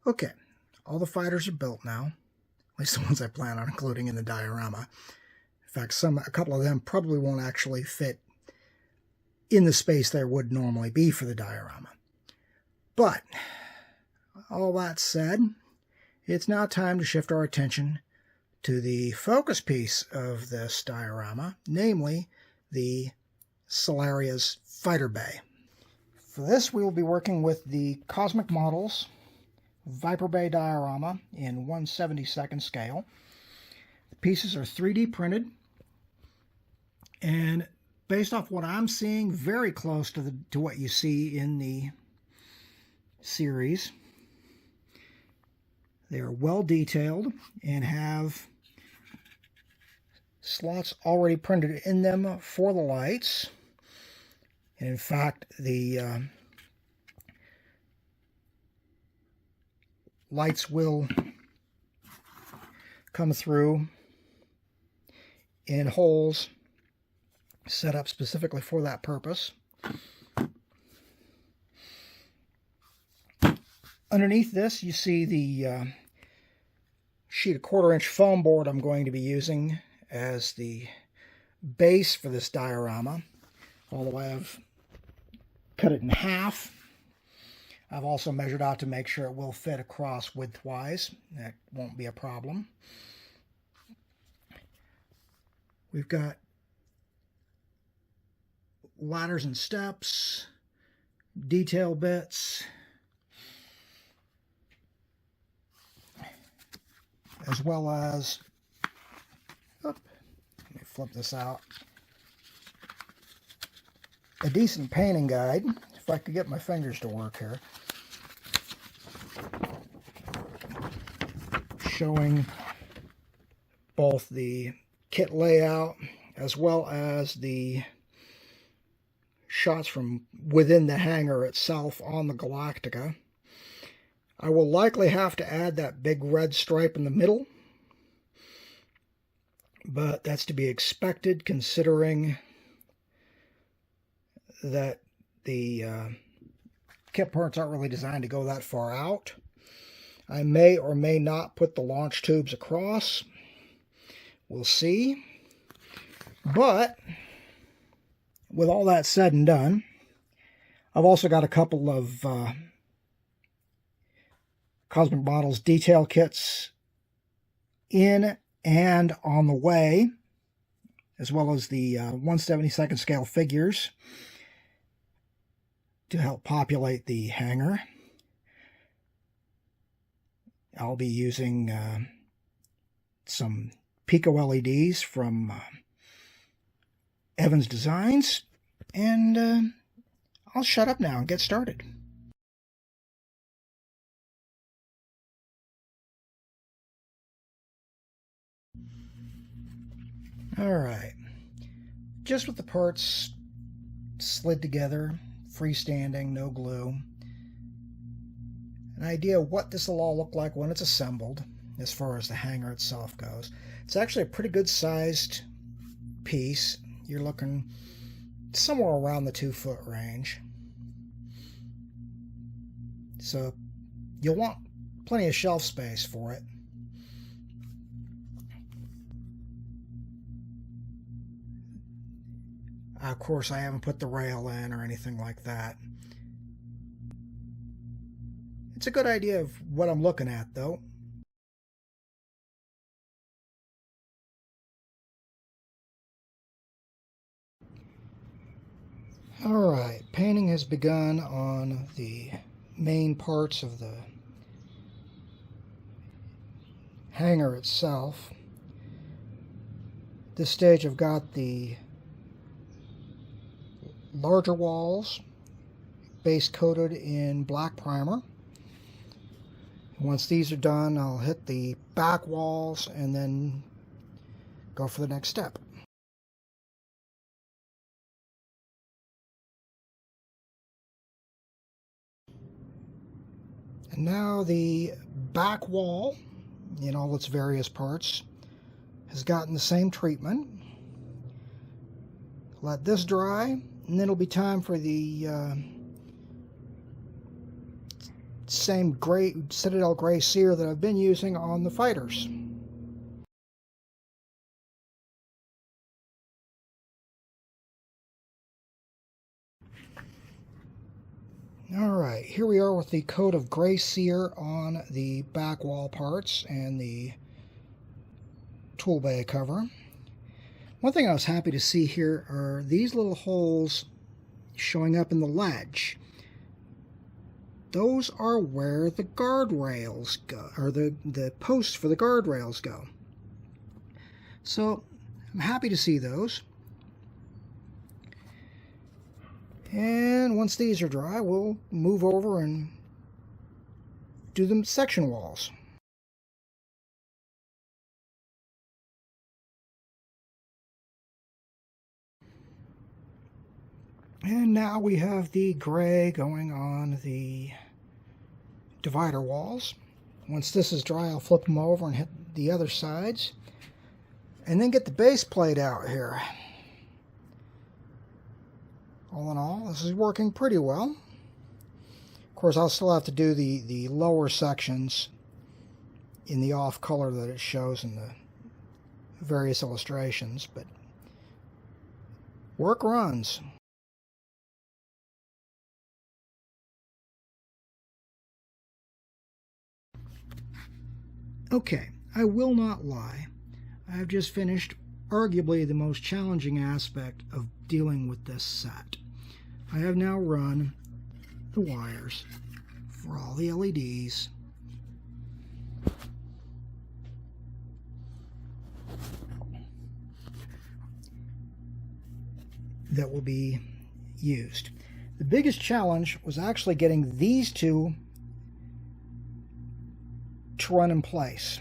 Okay, all the fighters are built now, at least the ones I plan on including in the diorama. In fact, a couple of them probably won't actually fit in the space there would normally be for the diorama. But, all that said, it's now time to shift our attention to the focus piece of this diorama, namely the Solaria's fighter bay. For this, we will be working with the Cosmic Models Viper Bay diorama in 1/72 scale. The pieces are 3D printed, and based off what I'm seeing, very close to what you see in the series. They are well detailed and have slots already printed in them for the lights. And in fact, the lights will come through in holes set up specifically for that purpose. Underneath this, you see the sheet of 1/4-inch foam board I'm going to be using as the base for this diorama. Although I've cut it in half, I've also measured out to make sure it will fit across widthwise. That won't be a problem. We've got ladders and steps, detail bits, as well as, let me flip this out, a decent painting guide, if I could get my fingers to work here, showing both the kit layout as well as the shots from within the hangar itself on the Galactica. I will likely have to add that big red stripe in the middle, but that's to be expected considering that the kit parts aren't really designed to go that far out. I may or may not put the launch tubes across. We'll see. But with all that said and done, I've also got a couple of Cosmic Models detail kits in and on the way, as well as the 1/72 scale figures to help populate the hangar. I'll be using some Pico LEDs from Evans Designs, and I'll shut up now and get started. Alright, just with the parts slid together, freestanding, no glue, an idea of what this will all look like when it's assembled as far as the hangar itself goes. It's actually a pretty good sized piece. You're looking somewhere around the 2-foot range. So you'll want plenty of shelf space for it. Of course, I haven't put the rail in or anything like that. It's a good idea of what I'm looking at, though. Alright, painting has begun on the main parts of the hangar itself. At this stage I've got the larger walls base coated in black primer. Once these are done, I'll hit the back walls and then go for the next step. And now the back wall, in all its various parts, has gotten the same treatment. Let this dry, and then it'll be time for the same gray Citadel gray sear that I've been using on the fighters. Alright, here we are with the coat of gray sear on the back wall parts and the tool bay cover. One thing I was happy to see here are these little holes showing up in the ledge. Those are where the guardrails go, or the posts for the guardrails go. So I'm happy to see those. And once these are dry, we'll move over and do the section walls. And now we have the gray going on the divider walls. Once this is dry, I'll flip them over and hit the other sides. And then get the base plate out here. All in all, this is working pretty well. Of course, I'll still have to do the lower sections in the off color that it shows in the various illustrations, but work runs. Okay, I will not lie. I have just finished arguably the most challenging aspect of dealing with this set. I have now run the wires for all the LEDs that will be used. The biggest challenge was actually getting these two to run in place.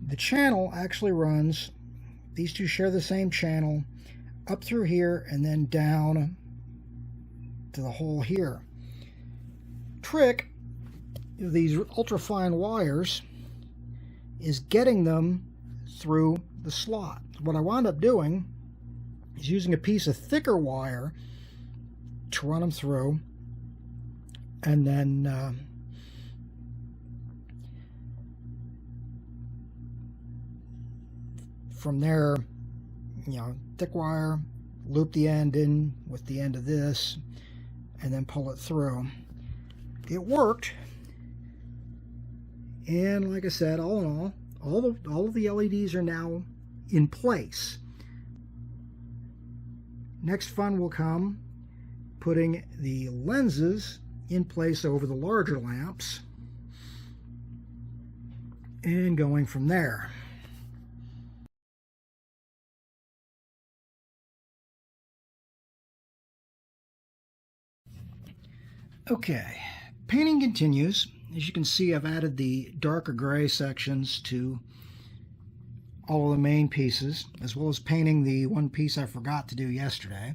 The channel actually runs, these two share the same channel, up through here and then down to the hole here. Trick of these ultra-fine wires is getting them through the slot. What I wound up doing is using a piece of thicker wire to run them through, and then from there, thick wire, loop the end in with the end of this, and then pull it through. It worked, and like I said, all in all of the LEDs are now in place. Next fun will come putting the lenses in place over the larger lamps and going from there. Okay, painting continues. As you can see, I've added the darker gray sections to all of the main pieces, as well as painting the one piece I forgot to do yesterday.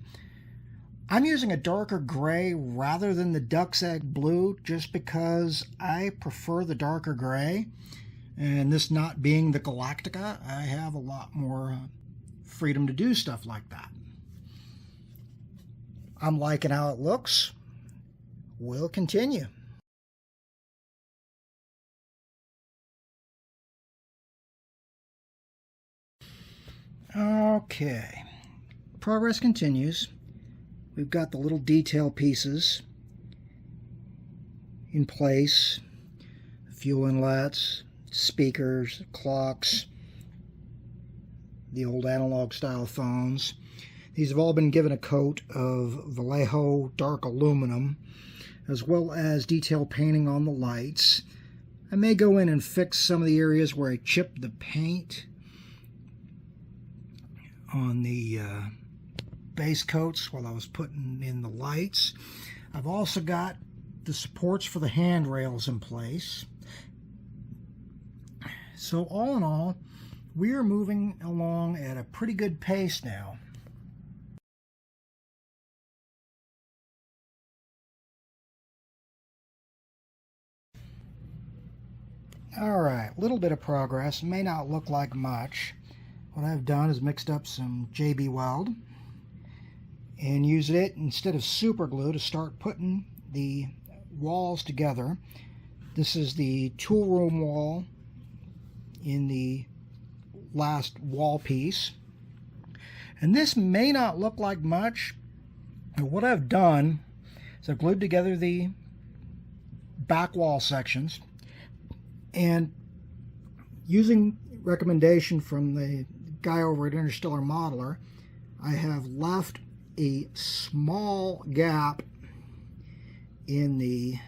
I'm using a darker gray rather than the duck's egg blue just because I prefer the darker gray, and this not being the Galactica, I have a lot more freedom to do stuff like that. I'm liking how it looks. We'll continue. Okay, progress continues. We've got the little detail pieces in place, fuel inlets, speakers, clocks, the old analog style phones. These have all been given a coat of Vallejo dark aluminum, as well as detail painting on the lights. I may go in and fix some of the areas where I chipped the paint on the base coats while I was putting in the lights. I've also got the supports for the handrails in place. So all in all, we are moving along at a pretty good pace now. Alright, a little bit of progress. May not look like much. What I've done is mixed up some JB Weld and used it instead of super glue to start putting the walls together. This is the tool room wall in the last wall piece. And this may not look like much, but what I've done is I've glued together the back wall sections, and using recommendation from the guy over at Interstellar Modeler, I have left a small gap in the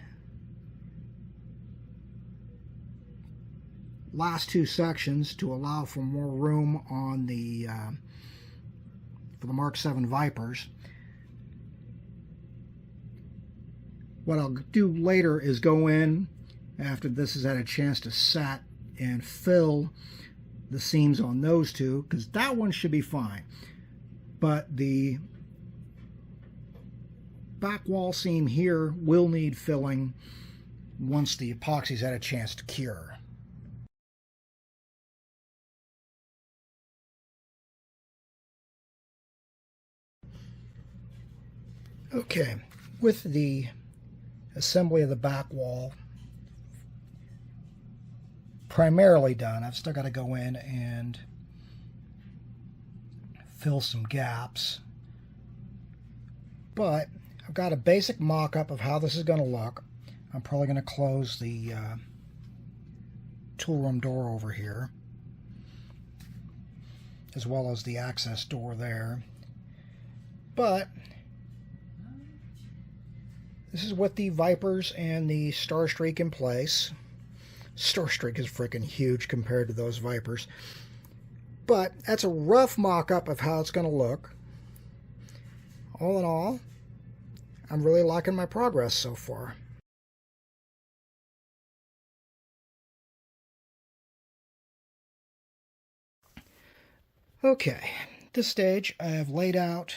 last two sections to allow for more room on the for the Mark 7 Vipers. What I'll do later is go in after this has had a chance to set and fill the seams on those two, because that one should be fine. But the back wall seam here will need filling once the epoxy's had a chance to cure. Okay, with the assembly of the back wall primarily done, I've still got to go in and fill some gaps, but I've got a basic mock-up of how this is going to look. I'm probably going to close the tool room door over here, as well as the access door there. But this is with the Vipers and the Starstreak in place. Starstreak is freaking huge compared to those Vipers. But that's a rough mock-up of how it's going to look. All in all, I'm really liking my progress so far. Okay, at this stage I have laid out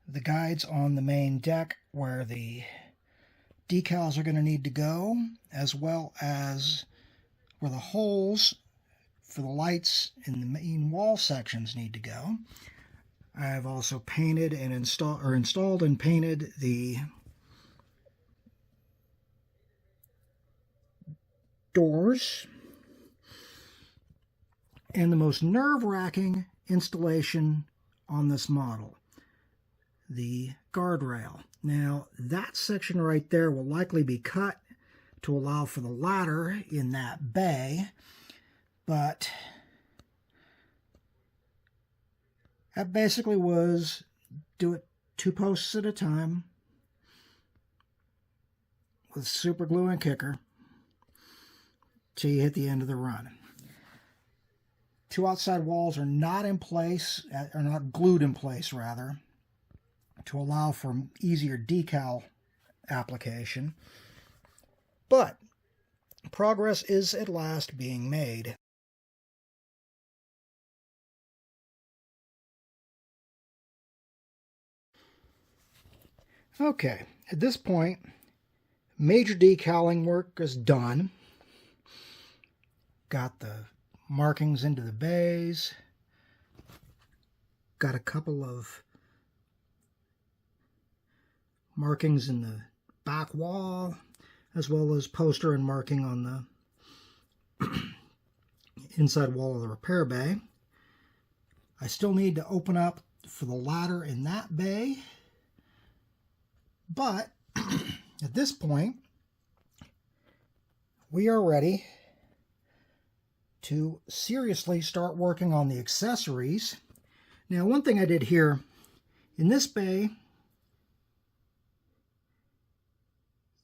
the guides on the main deck where the decals are going to need to go, as well as where the holes for the lights in the main wall sections need to go. I have also painted and installed and painted the doors, and the most nerve-wracking installation on this model, the guardrail. Now, that section right there will likely be cut to allow for the ladder in that bay, but that basically was do it 2 posts at a time with super glue and kicker till you hit the end of the run. 2 outside walls are not in place, are not glued in place rather, to allow for easier decal application. But progress is at last being made. Okay, at this point, major decaling work is done. Got the markings into the bays. Got a couple of markings in the back wall, as well as poster and marking on the inside wall of the repair bay. I still need to open up for the ladder in that bay, but at this point we are ready to seriously start working on the accessories. Now, one thing I did here in this bay,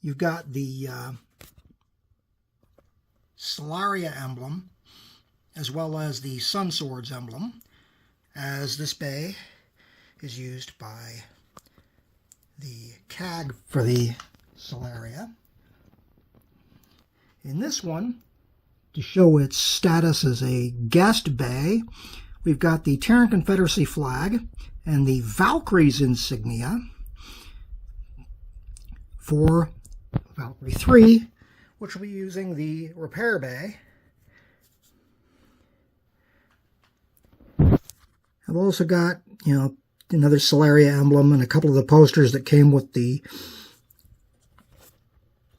you've got the Solaria emblem, as well as the Sun Swords emblem, as this bay is used by the CAG for the Solaria. In this one, to show its status as a guest bay, we've got the Terran Confederacy flag and the Valkyrie's insignia for Valkyrie 3, which will be using the repair bay. I've also got, another Solaria emblem, and a couple of the posters that came with the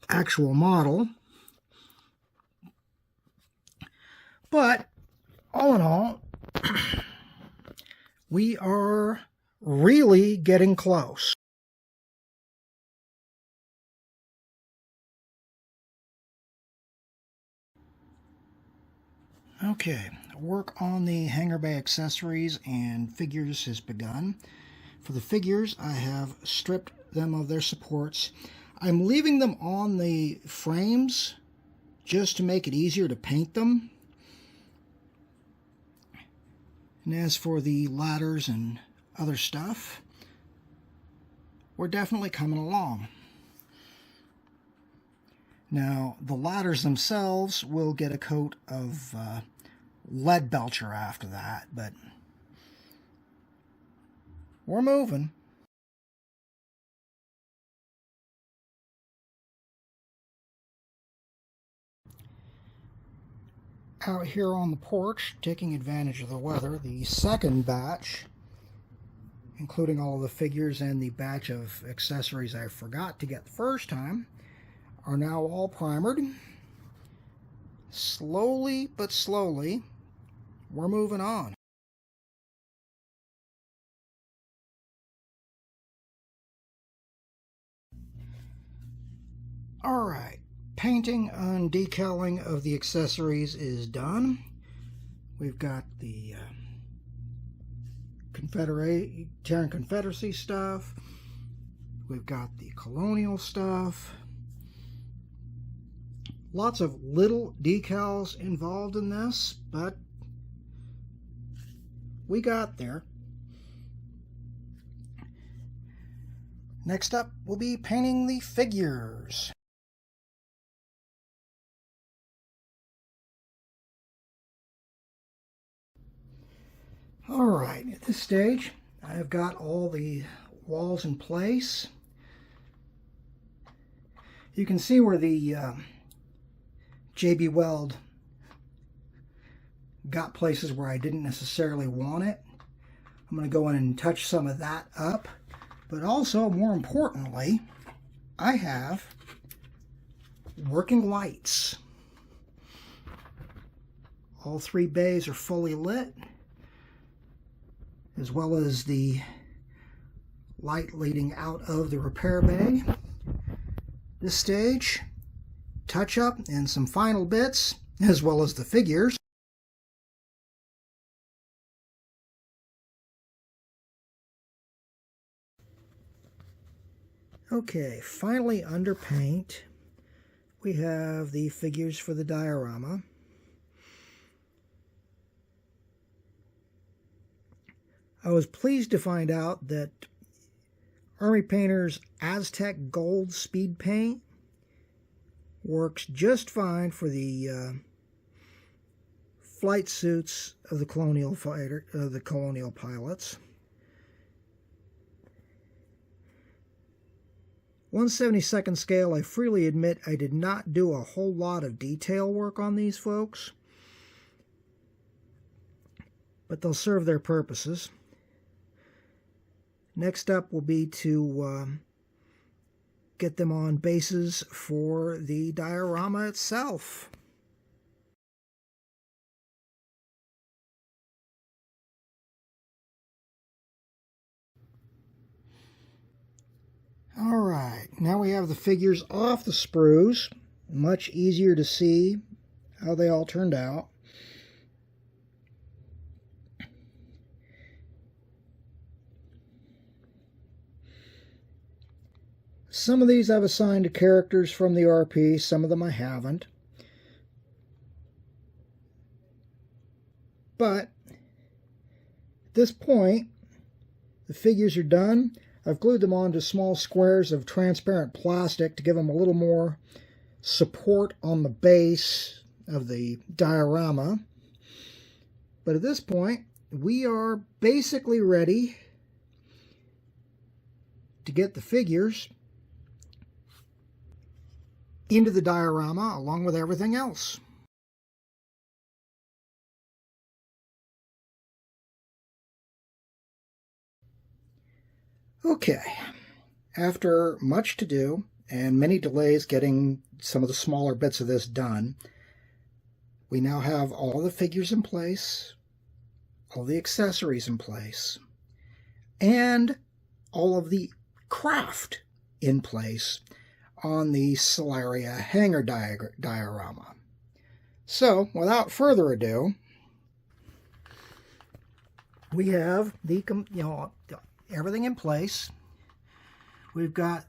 actual model. But all in all, we are really getting close. Okay, work on the hangar bay accessories and figures has begun. For the figures, I have stripped them of their supports. I'm leaving them on the frames just to make it easier to paint them. And as for the ladders and other stuff, we're definitely coming along. Now, the ladders themselves will get a coat of lead belcher after that, but we're moving. Out here on the porch, taking advantage of the weather, the second batch, including all of the figures and the batch of accessories I forgot to get the first time, are now all primered. Slowly but slowly, we're moving on. Alright, painting and decaling of the accessories is done. We've got the Terran Confederacy stuff. We've got the Colonial stuff. Lots of little decals involved in this, but we got there. Next up, we'll be painting the figures. Alright, at this stage, I've got all the walls in place. You can see where the JB Weld got places where I didn't necessarily want it. I'm going to go in and touch some of that up. But also, more importantly, I have working lights. All three bays are fully lit, as well as the light leading out of the repair bay. This stage, touch up and some final bits, as well as the figures. Okay, finally under paint, we have the figures for the diorama. I was pleased to find out that Army Painter's Aztec Gold Speed Paint works just fine for the flight suits of the Colonial pilots. 1/72nd scale, I freely admit I did not do a whole lot of detail work on these folks, but they'll serve their purposes. Next up will be to get them on bases for the diorama itself. Alright, now we have the figures off the sprues. Much easier to see how they all turned out. Some of these I've assigned to characters from the RP, some of them I haven't. But at this point, the figures are done. I've glued them onto small squares of transparent plastic to give them a little more support on the base of the diorama. But at this point, we are basically ready to get the figures into the diorama along with everything else. Okay, after much to do and many delays getting some of the smaller bits of this done, we now have all the figures in place, all the accessories in place, and all of the craft in place on the Solaria Hangar Diorama. So, without further ado, we have the everything in place. We've got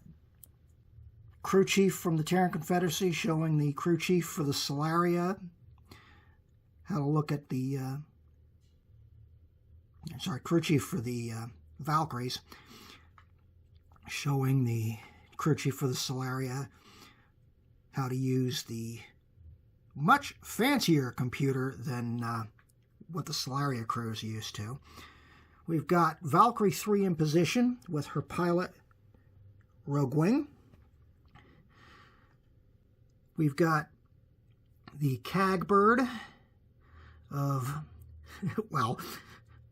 crew chief from the Terran Confederacy showing the crew chief for the Solaria, how to look at the crew chief for the Valkyries, showing the crew chief for the Solaria how to use the much fancier computer than what the Solaria crew is used to. We've got Valkyrie 3 in position with her pilot Rogue Wing. We've got the CAG bird of, well,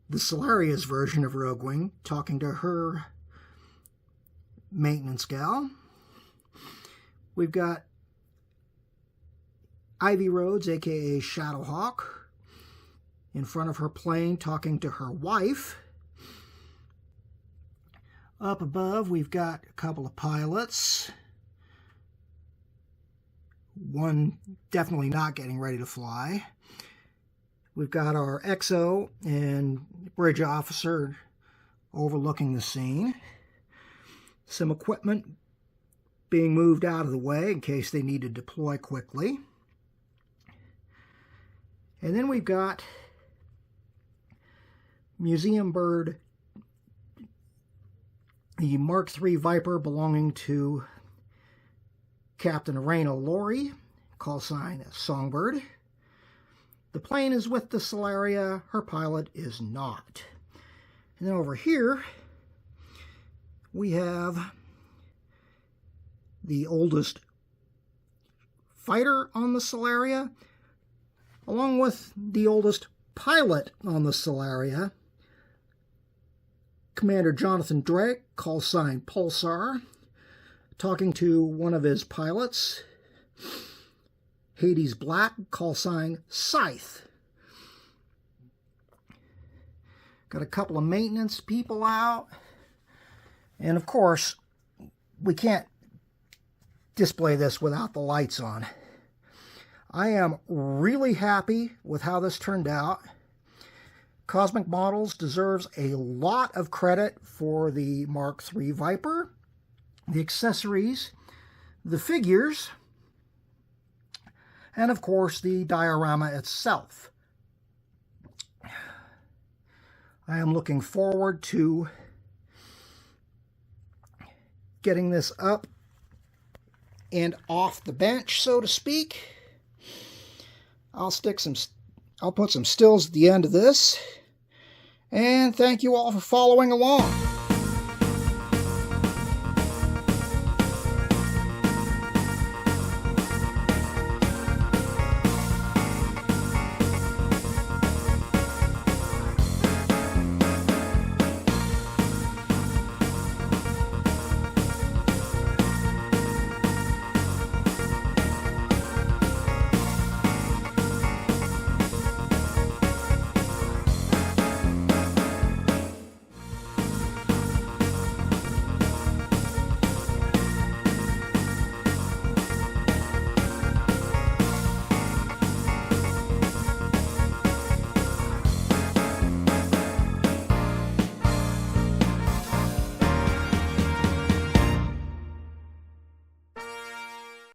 the Solaria's version of Rogue Wing, talking to her maintenance gal. We've got Ivy Rhodes, aka Shadowhawk, in front of her plane talking to her wife. Up above, we've got a couple of pilots. One definitely not getting ready to fly. We've got our XO and bridge officer overlooking the scene. Some equipment being moved out of the way in case they need to deploy quickly. And then we've got Museum Bird, the Mark III Viper belonging to Captain Arena Laurie, call sign Songbird. The plane is with the Solaria, her pilot is not. And then over here, we have the oldest fighter on the Solaria, along with the oldest pilot on the Solaria, Commander Jonathan Drake, call sign Pulsar, talking to one of his pilots, Hades Black, call sign Scythe. Got a couple of maintenance people out. And of course, we can't display this without the lights on. I am really happy with how this turned out. Cosmic Models deserves a lot of credit for the Mark III Viper, the accessories, the figures, and of course the diorama itself. I am looking forward to getting this up and off the bench, so to speak. I'll put some stills at the end of this. And thank you all for following along.